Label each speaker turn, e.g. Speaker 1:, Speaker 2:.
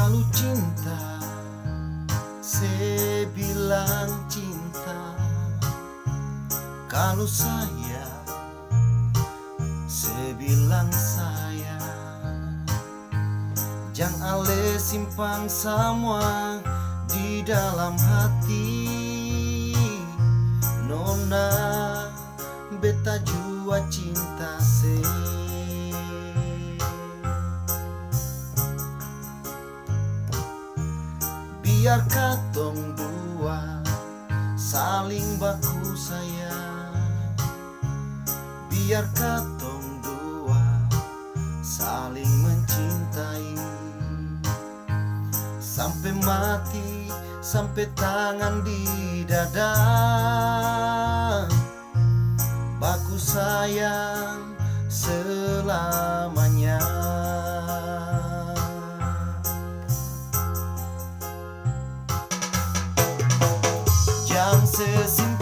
Speaker 1: Kalau cinta, saya bilang cinta. Kalau saya bilang sayang. Jangan ale simpan semua di dalam hati. Nona beta jua cinta se. Biar katong dua saling baku sayang. Biar katong dua saling mencintai. Sampai mati, sampai tangan di dada. Baku sayang selamanya. Jangan sesimpan